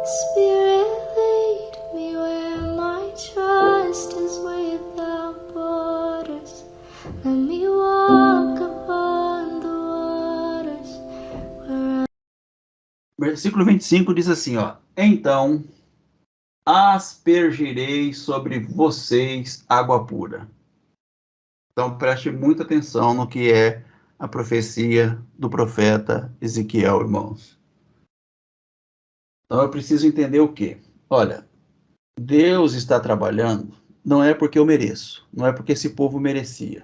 Spirit, lead me where my trust is without borders. Let me walk upon the waters. Versículo 25 diz assim, ó: Então aspergirei sobre vocês água pura. Então preste muita atenção no que é a profecia do profeta Ezequiel, irmãos. Então eu preciso entender o quê? Olha, Deus está trabalhando, não é porque eu mereço, não é porque esse povo merecia,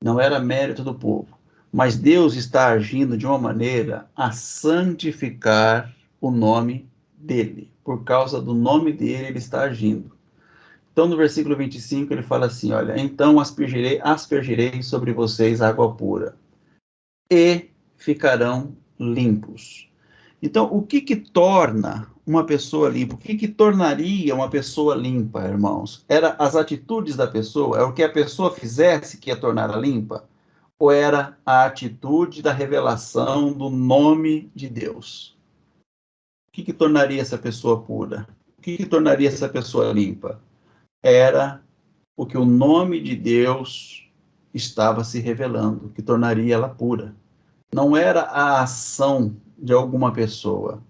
não era mérito do povo, mas Deus está agindo de uma maneira a santificar o nome dele. Por causa do nome dele, ele está agindo. Então, no versículo 25, ele fala assim, olha, então aspergirei sobre vocês água pura, e ficarão limpos. Então, o que que torna uma pessoa limpa? O que que tornaria uma pessoa limpa, irmãos? Era as atitudes da pessoa? Era o que a pessoa fizesse que ia torná-la limpa? Ou era a atitude da revelação do nome de Deus? O que que tornaria essa pessoa pura? O que que tornaria essa pessoa limpa? Era o que o nome de Deus estava se revelando, que tornaria ela pura. Não era a ação de alguma pessoa,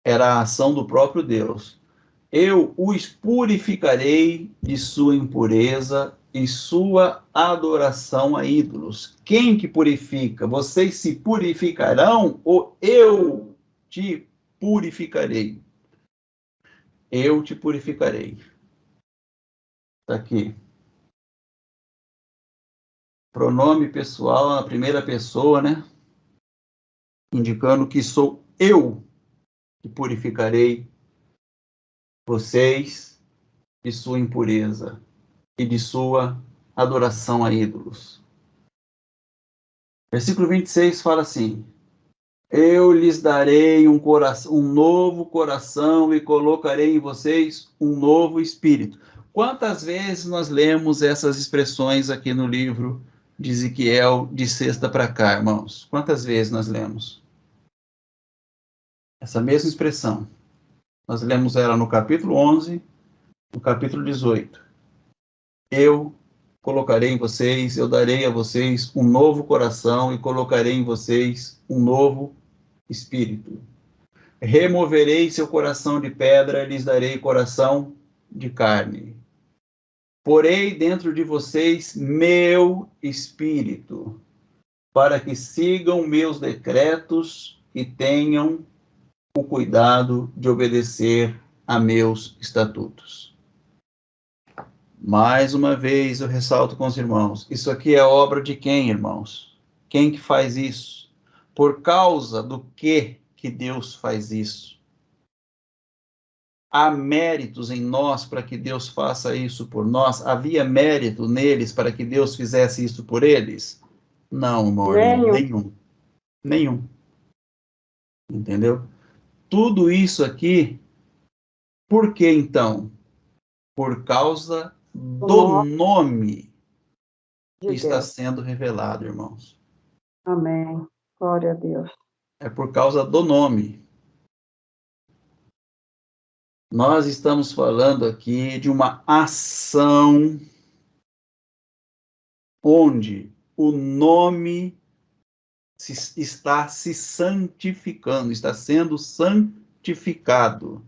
era a ação do próprio Deus. Eu os purificarei de sua impureza e sua adoração a ídolos. Quem que purifica? Vocês se purificarão ou eu te purificarei? Eu te purificarei. Está aqui. Pronome pessoal na primeira pessoa, né? Indicando que sou eu que purificarei vocês de sua impureza e de sua adoração a ídolos. Versículo 26 fala assim: Eu lhes darei um novo coração e colocarei em vocês um novo espírito. Quantas vezes nós lemos essas expressões aqui no livro de Ezequiel, de sexta para cá, irmãos? Quantas vezes nós lemos essa mesma expressão? Nós lemos ela no capítulo 11, no capítulo 18. Eu colocarei em vocês, eu darei a vocês um novo coração e colocarei em vocês um novo espírito. Removerei seu coração de pedra e lhes darei coração de carne. Porei dentro de vocês meu espírito, para que sigam meus decretos e tenham o cuidado de obedecer a meus estatutos. Mais uma vez eu ressalto com os irmãos, isso aqui é obra de quem, irmãos? Quem que faz isso? Por causa do que Deus faz isso? Há méritos em nós para que Deus faça isso por nós? Havia mérito neles para que Deus fizesse isso por eles? Não, meu irmão, nenhum. Nenhum. Entendeu? Tudo isso aqui, por que então? Por causa do nome que está sendo revelado, irmãos. Amém. Glória a Deus. É por causa do nome. Nós estamos falando aqui de uma ação onde o nome está se santificando, está sendo santificado,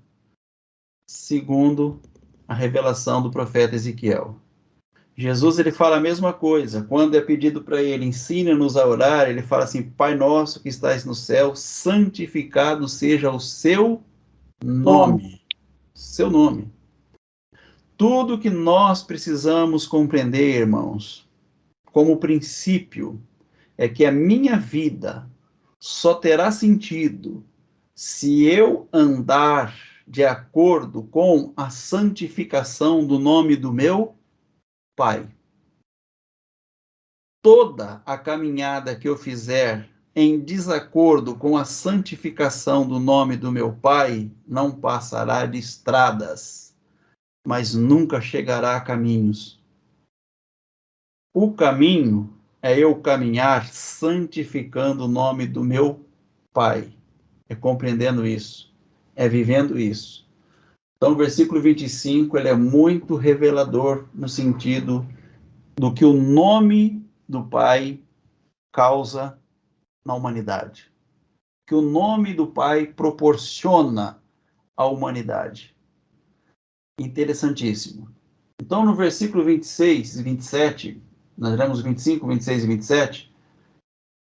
segundo a revelação do profeta Ezequiel. Jesus, ele fala a mesma coisa. Quando é pedido para ele, ensina-nos a orar, ele fala assim: Pai nosso que estais no céu, santificado seja o seu nome. Seu nome. Tudo que nós precisamos compreender, irmãos, como princípio, é que a minha vida só terá sentido se eu andar de acordo com a santificação do nome do meu Pai. Toda a caminhada que eu fizer em desacordo com a santificação do nome do meu Pai não passará de estradas, mas nunca chegará a caminhos. O caminho é eu caminhar santificando o nome do meu Pai. É compreendendo isso. É vivendo isso. Então, o versículo 25, ele é muito revelador no sentido do que o nome do Pai causa na humanidade. Que o nome do Pai proporciona à humanidade. Interessantíssimo. Então, no versículo 26 e 27, nós lemos 25, 26 e 27,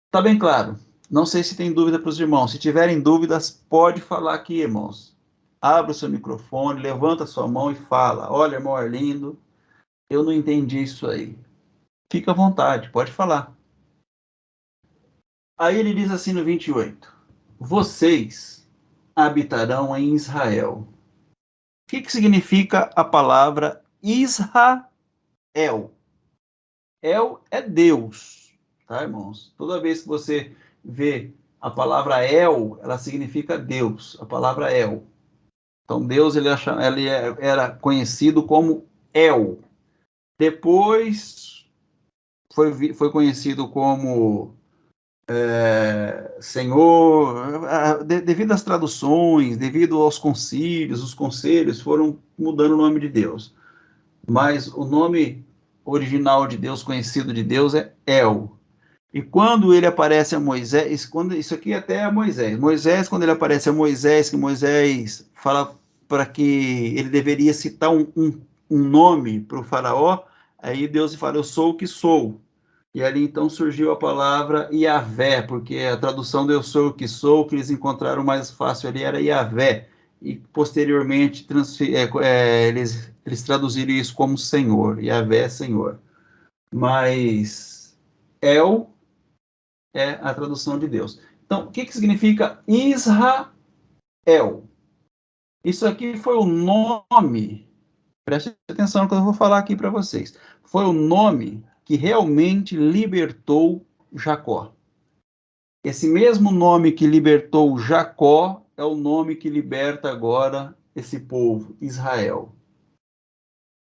está bem claro. Não sei se tem dúvida para os irmãos. Se tiverem dúvidas, pode falar aqui, irmãos. Abra o seu microfone, levanta a sua mão e fala. Olha, irmão Arlindo, eu não entendi isso aí. Fica à vontade, pode falar. Aí ele diz assim no 28. Vocês habitarão em Israel. O que significa a palavra Israel? El é Deus, tá, irmãos? Toda vez que você vê a palavra El, ela significa Deus, a palavra El. Então, Deus ele era conhecido como El. Depois foi conhecido como Senhor, devido às traduções, devido aos concílios, os conselhos foram mudando o nome de Deus. Mas o nome original de Deus, conhecido de Deus, é El. E quando ele aparece a Moisés, isso aqui até é Moisés. Moisés, quando ele aparece a Moisés, que Moisés fala para que ele deveria citar um nome para o faraó, aí Deus fala, eu sou o que sou. E ali então surgiu a palavra Yahvé, porque a tradução de eu sou o que eles encontraram mais fácil ali era Yahvé. E posteriormente eles traduziram isso como Senhor, Yahvé é Senhor. Mas El é a tradução de Deus. Então, o que significa Israel? Isso aqui foi o nome, preste atenção no que eu vou falar aqui para vocês, foi o nome que realmente libertou Jacó. Esse mesmo nome que libertou Jacó é o nome que liberta agora esse povo, Israel.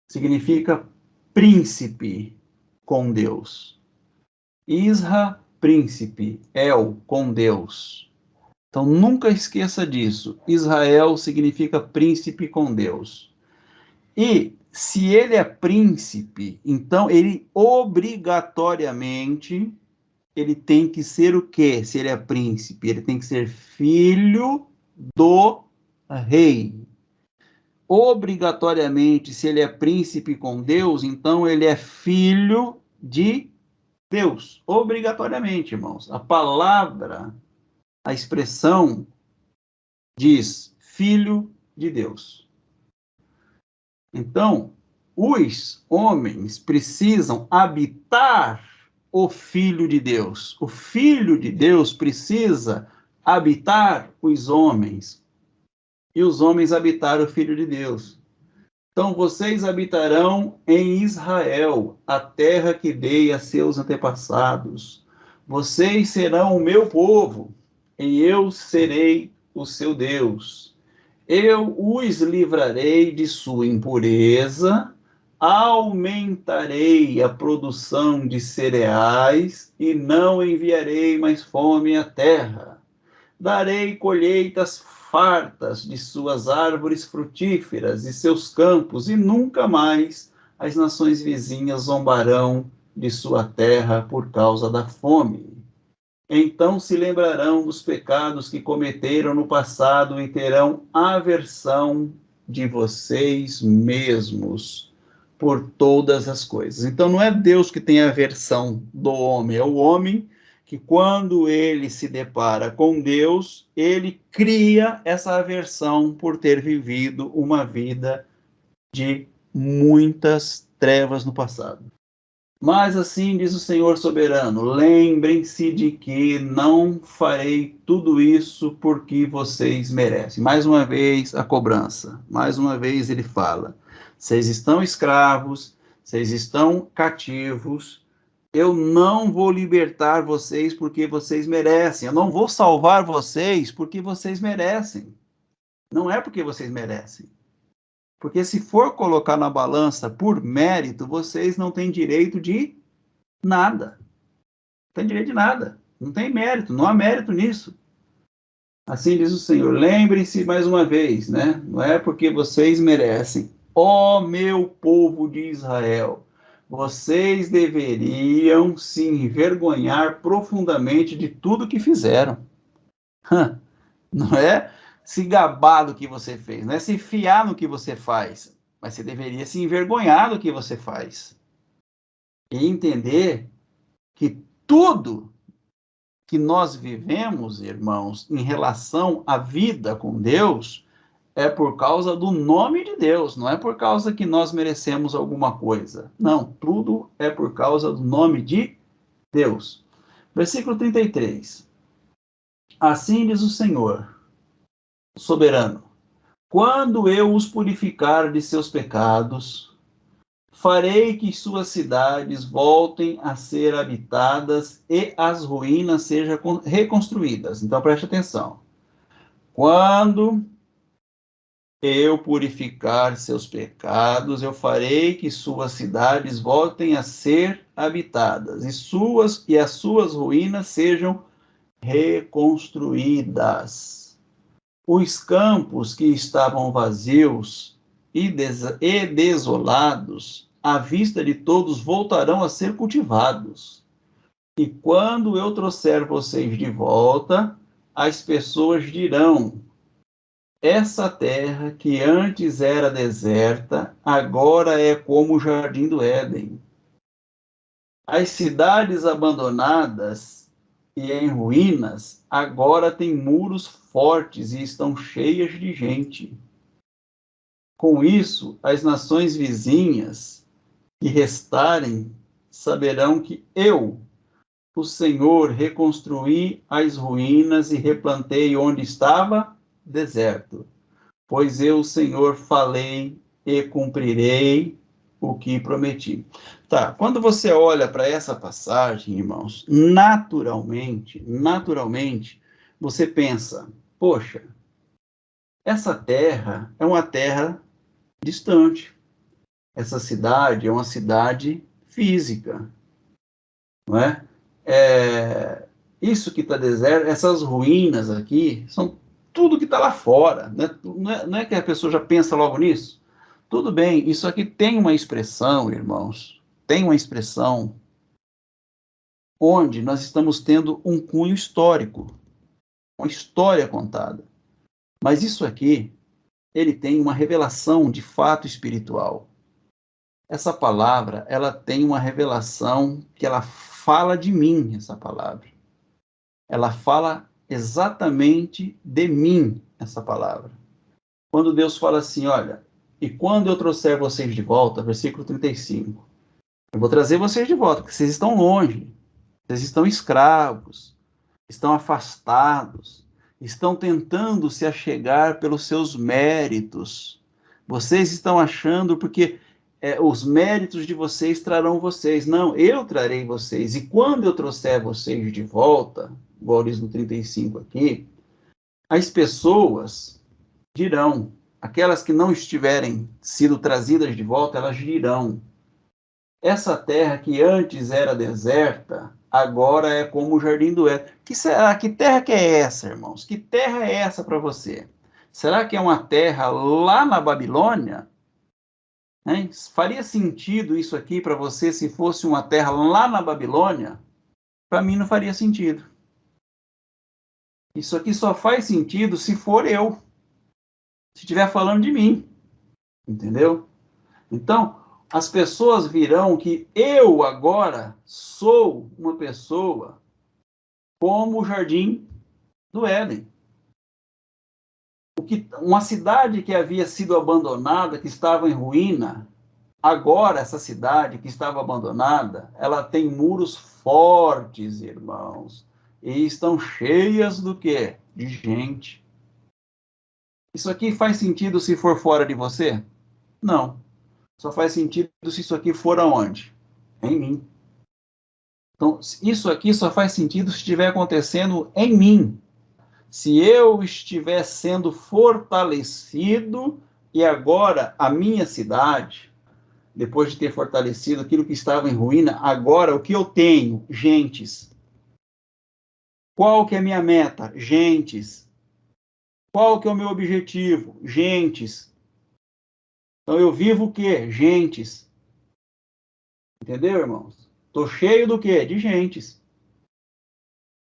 Significa príncipe com Deus. Isra, príncipe, El, com Deus. Então nunca esqueça disso. Israel significa príncipe com Deus. E se ele é príncipe, então ele obrigatoriamente ele tem que ser o quê? Se ele é príncipe, ele tem que ser filho do rei. Obrigatoriamente, se ele é príncipe com Deus, então ele é filho de Deus. Obrigatoriamente, irmãos. A palavra, a expressão diz filho de Deus. Então, os homens precisam habitar o Filho de Deus. O Filho de Deus precisa habitar os homens. E os homens habitar o Filho de Deus. Então, vocês habitarão em Israel, a terra que dei a seus antepassados. Vocês serão o meu povo, e eu serei o seu Deus. Eu os livrarei de sua impureza, aumentarei a produção de cereais e não enviarei mais fome à terra. Darei colheitas fartas de suas árvores frutíferas e seus campos, e nunca mais as nações vizinhas zombarão de sua terra por causa da fome. Então se lembrarão dos pecados que cometeram no passado e terão aversão de vocês mesmos por todas as coisas. Então não é Deus que tem aversão do homem, é o homem que quando ele se depara com Deus, ele cria essa aversão por ter vivido uma vida de muitas trevas no passado. Mas assim diz o Senhor soberano, lembrem-se de que não farei tudo isso porque vocês merecem. Mais uma vez a cobrança, mais uma vez ele fala, vocês estão escravos, vocês estão cativos, eu não vou libertar vocês porque vocês merecem, eu não vou salvar vocês porque vocês merecem. Não é porque vocês merecem. Porque se for colocar na balança por mérito, vocês não têm direito de nada. Não tem direito de nada. Não tem mérito, não há mérito nisso. Assim diz o Senhor. Lembrem-se mais uma vez, né? Não é porque vocês merecem. Ó meu povo de Israel, vocês deveriam se envergonhar profundamente de tudo que fizeram. Não é se gabar do que você fez, não é se fiar no que você faz, mas você deveria se envergonhar do que você faz. E entender que tudo que nós vivemos, irmãos, em relação à vida com Deus, é por causa do nome de Deus, não é por causa que nós merecemos alguma coisa. Não, tudo é por causa do nome de Deus. Versículo 33. Assim diz o Senhor, soberano: quando eu os purificar de seus pecados, farei que suas cidades voltem a ser habitadas e as ruínas sejam reconstruídas. Então preste atenção. Quando eu purificar seus pecados, eu farei que suas cidades voltem a ser habitadas e as suas ruínas sejam reconstruídas. Os campos que estavam vazios e desolados, à vista de todos, voltarão a ser cultivados. E quando eu trouxer vocês de volta, as pessoas dirão: essa terra que antes era deserta, agora é como o jardim do Éden. As cidades abandonadas e em ruínas agora têm muros fortes e estão cheias de gente. Com isso, as nações vizinhas que restarem saberão que eu, o Senhor, reconstruí as ruínas e replantei onde estava deserto. Pois eu, o Senhor, falei e cumprirei o que prometi. Tá, quando você olha para essa passagem, irmãos, naturalmente, você pensa, poxa, essa terra é uma terra distante. Essa cidade é uma cidade física, não é? Isso que está deserto, essas ruínas aqui, são tudo que está lá fora. Né? Não é que a pessoa já pensa logo nisso? Tudo bem, isso aqui tem uma expressão, irmãos, tem uma expressão onde nós estamos tendo um cunho histórico, uma história contada. Mas isso aqui, ele tem uma revelação de fato espiritual. Essa palavra, ela tem uma revelação que ela fala de mim, essa palavra. Ela fala exatamente de mim, essa palavra. Quando Deus fala assim, olha, e quando eu trouxer vocês de volta, versículo 35, eu vou trazer vocês de volta, porque vocês estão longe, vocês estão escravos, estão afastados, estão tentando se achegar pelos seus méritos. Vocês estão achando porque os méritos de vocês trarão vocês. Não, eu trarei vocês. E quando eu trouxer vocês de volta, igual diz no 35 aqui, as pessoas dirão, aquelas que não estiverem sido trazidas de volta, elas dirão: essa terra que antes era deserta, agora é como o jardim do Éden. Que será? Que terra que é essa, irmãos? Que terra é essa para você? Será que é uma terra lá na Babilônia? Hein? Faria sentido isso aqui para você se fosse uma terra lá na Babilônia? Para mim não faria sentido. Isso aqui só faz sentido se for eu. Se estiver falando de mim. Entendeu? Então, as pessoas virão que eu agora sou uma pessoa como o jardim do Éden. Uma cidade que havia sido abandonada, que estava em ruína, agora essa cidade que estava abandonada, ela tem muros fortes, irmãos, e estão cheias do quê? De gente. Isso aqui faz sentido se for fora de você? Não. Só faz sentido se isso aqui for aonde? Em mim. Então, isso aqui só faz sentido se estiver acontecendo em mim. Se eu estiver sendo fortalecido e agora a minha cidade, depois de ter fortalecido aquilo que estava em ruína, agora o que eu tenho? Gentes. Qual que é a minha meta? Gentes. Qual que é o meu objetivo? Gentes. Então eu vivo o quê? Gentes. Entendeu, irmãos? Estou cheio do quê? De gentes.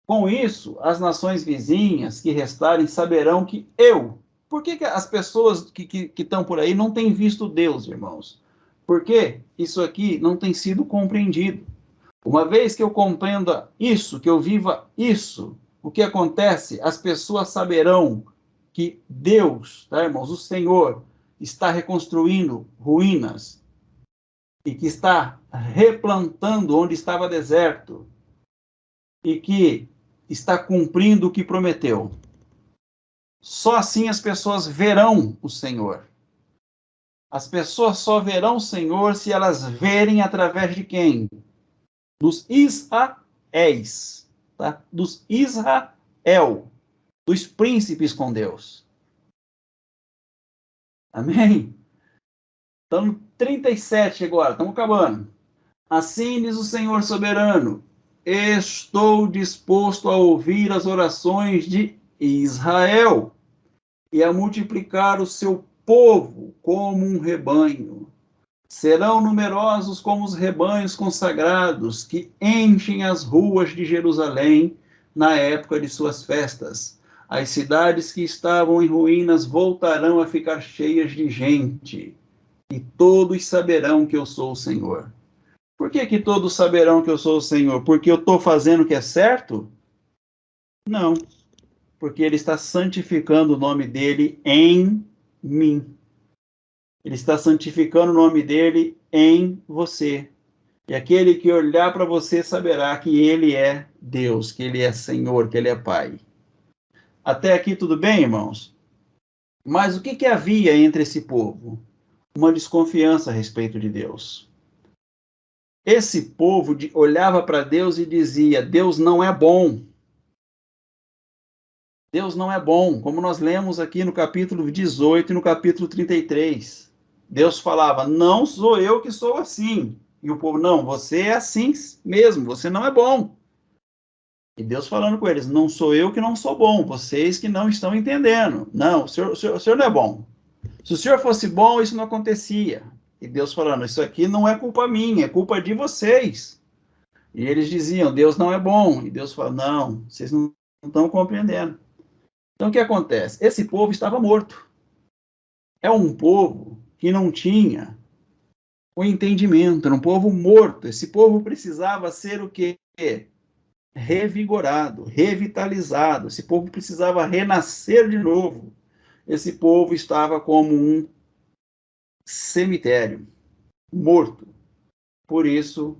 Com isso, as nações vizinhas que restarem saberão que eu. Por que as pessoas que estão por aí não têm visto Deus, irmãos? Porque isso aqui não tem sido compreendido. Uma vez que eu compreenda isso, que eu viva isso, o que acontece? As pessoas saberão que Deus, tá, irmãos, o Senhor, está reconstruindo ruínas e que está replantando onde estava deserto e que está cumprindo o que prometeu. Só assim as pessoas verão o Senhor. As pessoas só verão o Senhor se elas verem através de quem? Dos Israéis, tá? Dos Israel, dos príncipes com Deus. Amém? Estamos 37 agora, estamos acabando. Assim diz o Senhor soberano: estou disposto a ouvir as orações de Israel e a multiplicar o seu povo como um rebanho. Serão numerosos como os rebanhos consagrados que enchem as ruas de Jerusalém na época de suas festas. As cidades que estavam em ruínas voltarão a ficar cheias de gente, e todos saberão que eu sou o Senhor. Por que todos saberão que eu sou o Senhor? Porque eu estou fazendo o que é certo? Não, porque Ele está santificando o nome dEle em mim. Ele está santificando o nome dEle em você. E aquele que olhar para você saberá que Ele é Deus, que Ele é Senhor, que Ele é Pai. Até aqui tudo bem, irmãos? Mas o que havia entre esse povo? Uma desconfiança a respeito de Deus. Esse povo olhava para Deus e dizia: Deus não é bom. Deus não é bom, como nós lemos aqui no capítulo 18 e no capítulo 33. Deus falava: não sou eu que sou assim. E o povo: não, você é assim mesmo, você não é bom. E Deus falando com eles: não sou eu que não sou bom, vocês que não estão entendendo. Não, o senhor não é bom. Se o senhor fosse bom, isso não acontecia. E Deus falando: isso aqui não é culpa minha, é culpa de vocês. E eles diziam: Deus não é bom. E Deus fala: não, vocês não estão compreendendo. Então o que acontece? Esse povo estava morto. É um povo que não tinha o entendimento, era um povo morto. Esse povo precisava ser o quê? Revigorado, revitalizado. Esse povo precisava renascer de novo. Esse povo estava como um cemitério, morto. Por isso,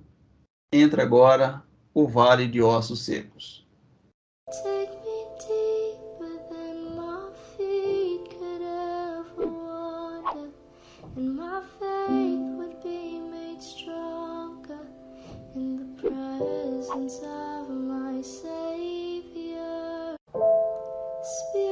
entra agora o vale de ossos secos. Take me deeper than my feet could ever wander, and my faith would be made stronger in the presence of my Savior. Speak